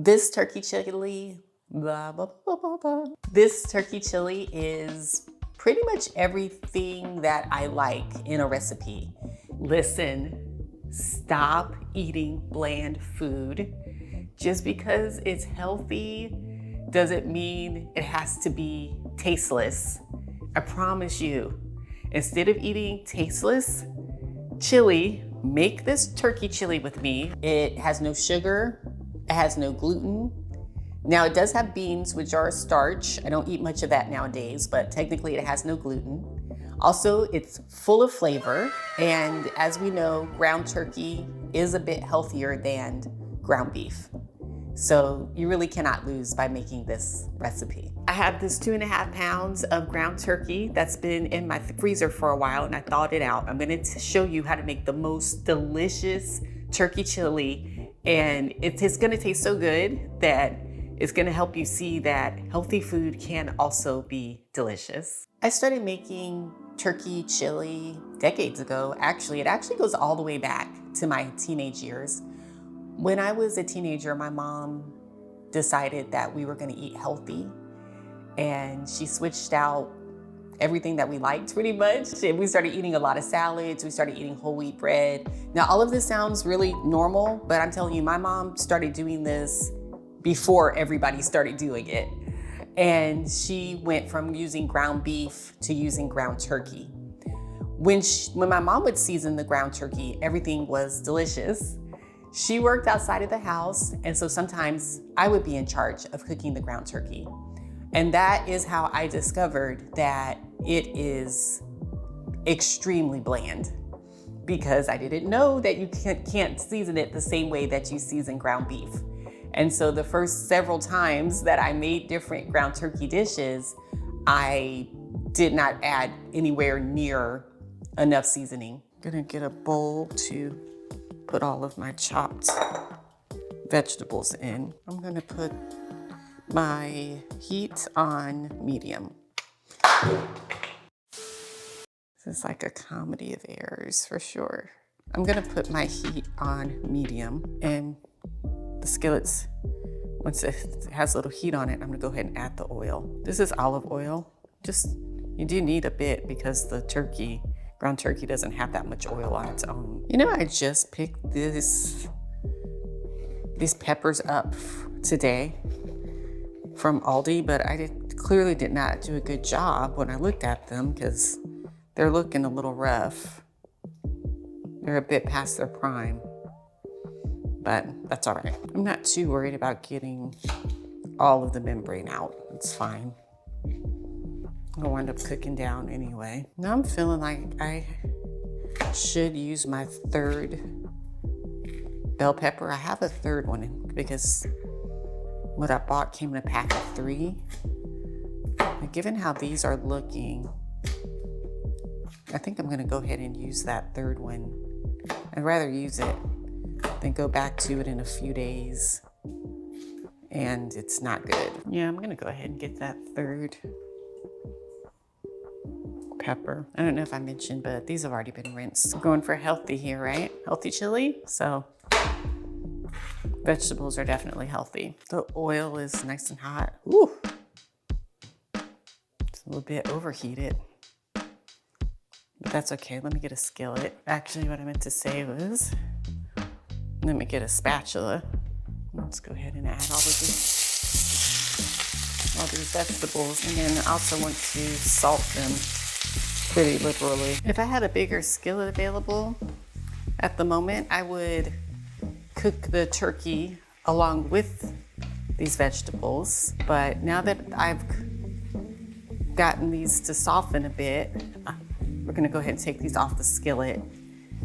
This turkey chili, blah, blah, blah, blah, blah. This turkey chili is pretty much everything that I like in a recipe. Listen, stop eating bland food. Just because it's healthy doesn't mean it has to be tasteless. I promise you, instead of eating tasteless chili, make this turkey chili with me. It has no sugar, it has no gluten. Now it does have beans, which are a starch. I don't eat much of that nowadays, but technically it has no gluten. Also, it's full of flavor. And as we know, ground turkey is a bit healthier than ground beef. So you really cannot lose by making this recipe. I have this 2.5 pounds of ground turkey that's been in my freezer for a while, and I thawed it out. I'm gonna show you how to make the most delicious turkey chili, and it's gonna taste so good that it's gonna help you see that healthy food can also be delicious. I started making turkey chili decades ago. Actually, it actually goes all the way back to my teenage years. When I was a teenager, my mom decided that we were gonna eat healthy, and she switched out everything that we liked pretty much. And we started eating a lot of salads, we started eating whole wheat bread. Now, all of this sounds really normal, but I'm telling you, my mom started doing this before everybody started doing it. And she went from using ground beef to using ground turkey. When my mom would season the ground turkey, everything was delicious. She worked outside of the house, and so sometimes I would be in charge of cooking the ground turkey. And that is how I discovered that it is extremely bland, because I didn't know that you can't season it the same way that you season ground beef. And so the first several times that I made different ground turkey dishes, I did not add anywhere near enough seasoning. I'm gonna get a bowl to put all of my chopped vegetables in. I'm gonna put my heat on medium. This is like a comedy of errors for sure. I'm gonna put my heat on medium, and the skillets, once it has a little heat on it, I'm gonna go ahead and add the oil. This is olive oil. You do need a bit because the ground turkey doesn't have that much oil on its own. You know, I just picked these peppers up today from Aldi, but I clearly did not do a good job when I looked at them because they're looking a little rough. They're a bit past their prime, but that's all right. I'm not too worried about getting all of the membrane out. It's fine. I'll wind up cooking down anyway. Now I'm feeling like I should use my third bell pepper. I have a third one because what I bought came in a pack of 3. And given how these are looking, I think I'm gonna go ahead and use that third one. I'd rather use it than go back to it in a few days and it's not good. Yeah, I'm gonna go ahead and get that third pepper. I don't know if I mentioned, but these have already been rinsed. I'm going for healthy here, right? Healthy chili. So vegetables are definitely healthy. The oil is nice and hot. Ooh. It's a little bit overheated, but that's okay. Let me get a skillet. Actually, what I meant to say was, let me get a spatula. Let's go ahead and add all these vegetables. And then I also want to salt them pretty liberally. If I had a bigger skillet available at the moment, I would cook the turkey along with these vegetables. But now that I've gotten these to soften a bit, we're gonna go ahead and take these off the skillet.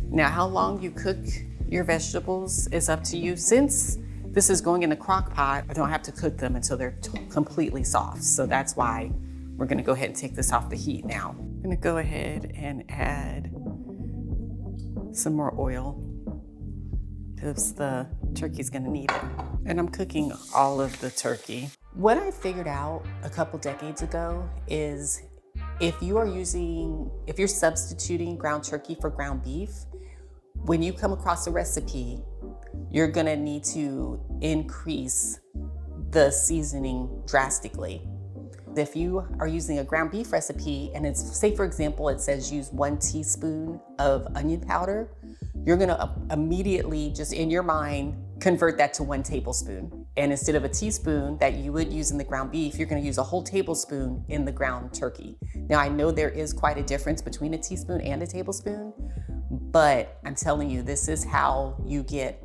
Now, how long you cook your vegetables is up to you. Since this is going in the crock pot, I don't have to cook them until they're completely soft. So that's why we're gonna go ahead and take this off the heat now. I'm gonna go ahead and add some more oil because the turkey's gonna need it. And I'm cooking all of the turkey. What I figured out a couple decades ago is if you're substituting ground turkey for ground beef, when you come across a recipe, you're gonna need to increase the seasoning drastically. If you are using a ground beef recipe and it's, say for example, it says use 1 teaspoon of onion powder, you're gonna immediately just in your mind convert that to 1 tablespoon. And instead of a teaspoon that you would use in the ground beef, you're gonna use a whole tablespoon in the ground turkey. Now I know there is quite a difference between a teaspoon and a tablespoon, but I'm telling you, this is how you get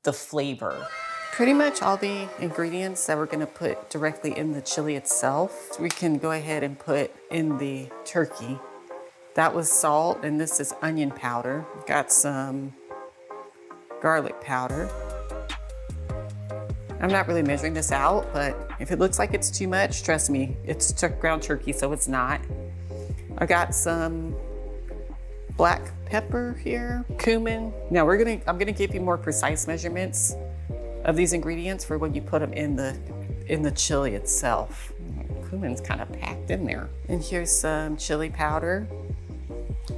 the flavor. Pretty much all the ingredients that we're gonna put directly in the chili itself, we can go ahead and put in the turkey. That was salt, and this is onion powder. Got some garlic powder. I'm not really measuring this out, but if it looks like it's too much, trust me, it's ground turkey, so it's not. I got some black pepper here, cumin. Now I'm gonna give you more precise measurements of these ingredients for when you put them in the chili itself. Cumin's kind of packed in there. And here's some chili powder.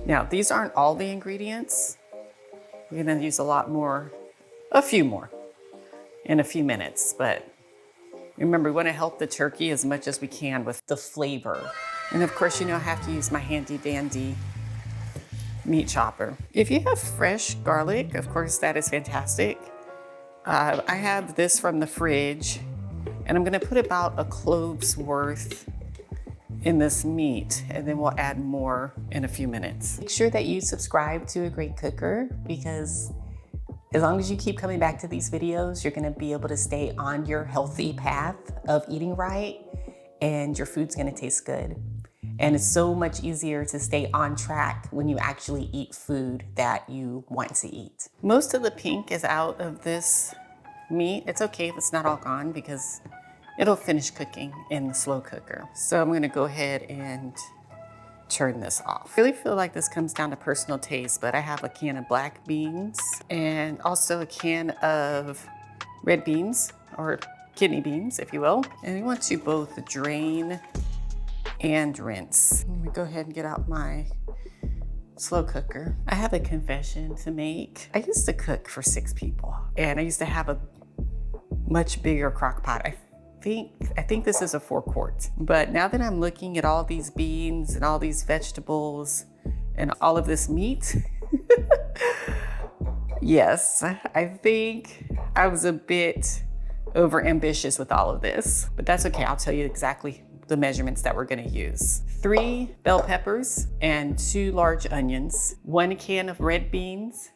Now, these aren't all the ingredients. We're gonna use a few more in a few minutes, but remember, we wanna help the turkey as much as we can with the flavor. And of course, you know I have to use my handy dandy meat chopper. If you have fresh garlic, of course, that is fantastic. I have this from the fridge, and I'm gonna put about a clove's worth in this meat, and then we'll add more in a few minutes. Make sure that you subscribe to A Great Cooker, because as long as you keep coming back to these videos, you're gonna be able to stay on your healthy path of eating right, and your food's gonna taste good. And it's so much easier to stay on track when you actually eat food that you want to eat. Most of the pink is out of this meat. It's okay if it's not all gone because it'll finish cooking in the slow cooker. So I'm gonna go ahead and turn this off. I really feel like this comes down to personal taste, but I have a can of black beans and also a can of red beans, or kidney beans, if you will. And we want to both drain and rinse. Let me go ahead and get out my slow cooker. I have a confession to make. I used to cook for 6 people, and I used to have a much bigger crock pot. I think this is a 4-quart. But now that I'm looking at all these beans and all these vegetables and all of this meat, yes, I think I was a bit over ambitious with all of this, but that's okay. I'll tell you exactly the measurements that we're gonna use. 3 bell peppers and 2 large onions, 1 can of red beans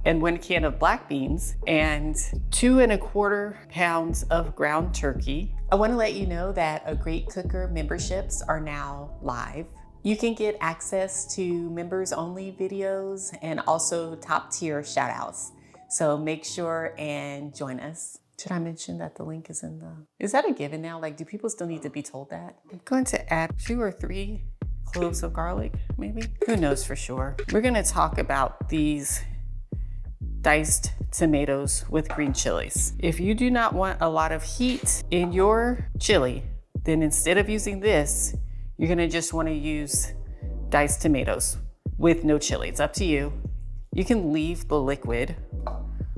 and 1 can of black beans, and 2 1/4 pounds of ground turkey. I wanna let you know that A Great Cooker memberships are now live. You can get access to members only videos and also top tier shout outs. So make sure and join us. Should I mention that the link is in is that a given now? Like, do people still need to be told that? I'm going to add 2 or 3 cloves of garlic, maybe. Who knows for sure. We're gonna talk about these diced tomatoes with green chilies. If you do not want a lot of heat in your chili, then instead of using this, you're gonna just wanna use diced tomatoes with no chili. It's up to you. You can leave the liquid.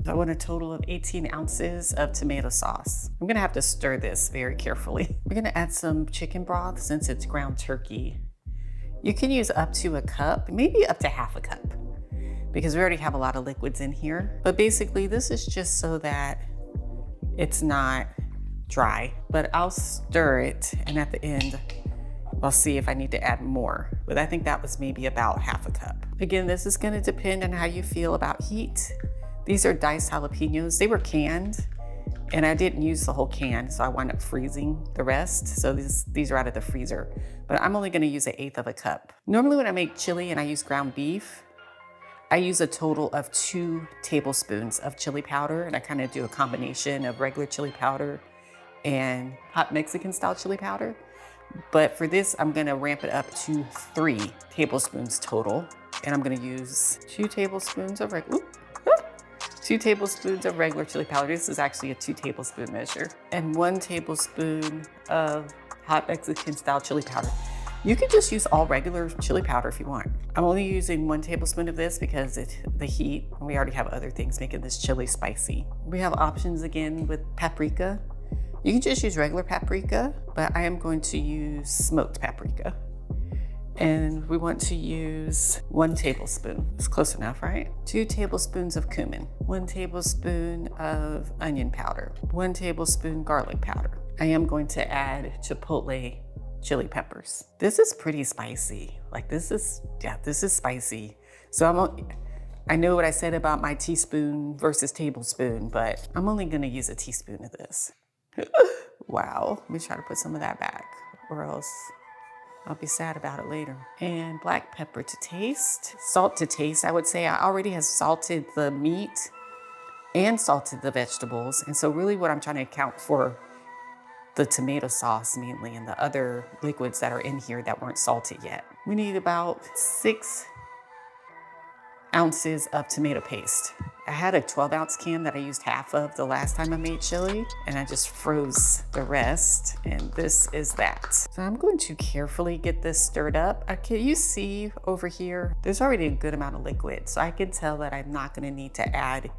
I want a total of 18 ounces of tomato sauce. I'm gonna have to stir this very carefully. We're gonna add some chicken broth since it's ground turkey. You can use up to a cup, maybe up to half a cup, because we already have a lot of liquids in here. But basically this is just so that it's not dry, but I'll stir it, and at the end, I'll see if I need to add more. But I think that was maybe about half a cup. Again, this is gonna depend on how you feel about heat. These are diced jalapenos. They were canned, and I didn't use the whole can, so I wound up freezing the rest. So these are out of the freezer, but I'm only gonna use 1/8 of a cup. Normally when I make chili and I use ground beef, I use a total of 2 tablespoons of chili powder, and I kind of do a combination of regular chili powder and hot Mexican style chili powder. But for this, I'm gonna ramp it up to 3 tablespoons total, and I'm gonna use 2 tablespoons of regular chili powder. This is actually a 2 tablespoon measure, and 1 tablespoon of hot Mexican style chili powder. You can just use all regular chili powder if you want. I'm only using 1 tablespoon of this because the heat, and we already have other things making this chili spicy. We have options again with paprika. You can just use regular paprika, but I am going to use smoked paprika. And we want to use 1 tablespoon. It's close enough, right? 2 tablespoons of cumin, 1 tablespoon of onion powder, 1 tablespoon garlic powder. I am going to add chipotle chili peppers. This is pretty spicy. Like this is spicy. So I know what I said about my teaspoon versus tablespoon, but I'm only gonna use a teaspoon of this. Wow, let me try to put some of that back or else I'll be sad about it later. And black pepper to taste. Salt to taste, I would say. I already have salted the meat and salted the vegetables. And so really what I'm trying to account for the tomato sauce mainly and the other liquids that are in here that weren't salted yet. We need about 6 ounces of tomato paste. I had a 12-ounce can that I used half of the last time I made chili, and I just froze the rest, and this is that. So I'm going to carefully get this stirred up. Can you see over here? There's already a good amount of liquid, so I can tell that I'm not gonna need to add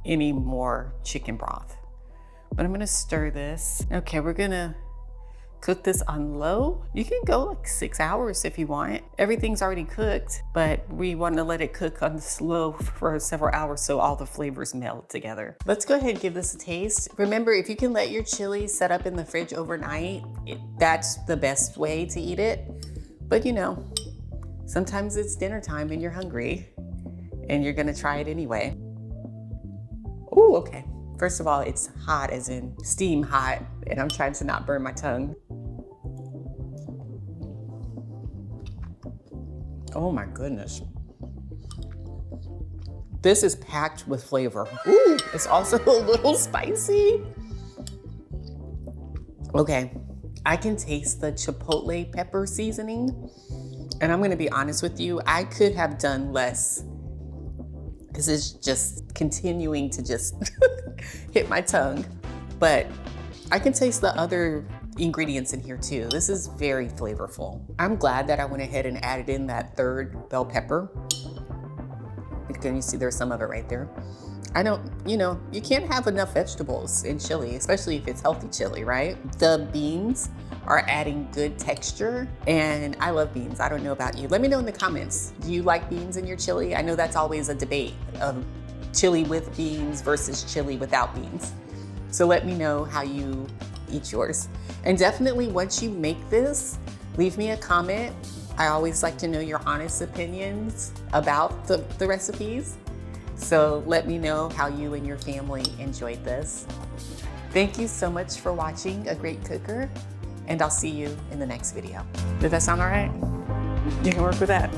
any more chicken broth. But I'm gonna stir this. Okay, we're gonna cook this on low. You can go like 6 hours if you want. Everything's already cooked, but we want to let it cook on slow for several hours so all the flavors meld together. Let's go ahead and give this a taste. Remember, if you can let your chili set up in the fridge overnight, that's the best way to eat it. But you know, sometimes it's dinner time and you're hungry and you're gonna try it anyway. Oh, okay. First of all, it's hot as in steam hot, and I'm trying to not burn my tongue. Oh my goodness. This is packed with flavor. Ooh, it's also a little spicy. Okay, I can taste the chipotle pepper seasoning, and I'm gonna be honest with you, I could have done less because it's just continuing to just hit my tongue. But I can taste the other ingredients in here too. This is very flavorful. I'm glad that I went ahead and added in that 3rd bell pepper. Can you see there's some of it right there? You can't have enough vegetables in chili, especially if it's healthy chili, right? The beans are adding good texture, and I love beans. I don't know about you. Let me know in the comments. Do you like beans in your chili? I know that's always a debate of chili with beans versus chili without beans. So let me know how you eat yours. And definitely once you make this, leave me a comment. I always like to know your honest opinions about the recipes. So let me know how you and your family enjoyed this. Thank you so much for watching A Great Cooker, and I'll see you in the next video. Did that sound all right? You can work with that.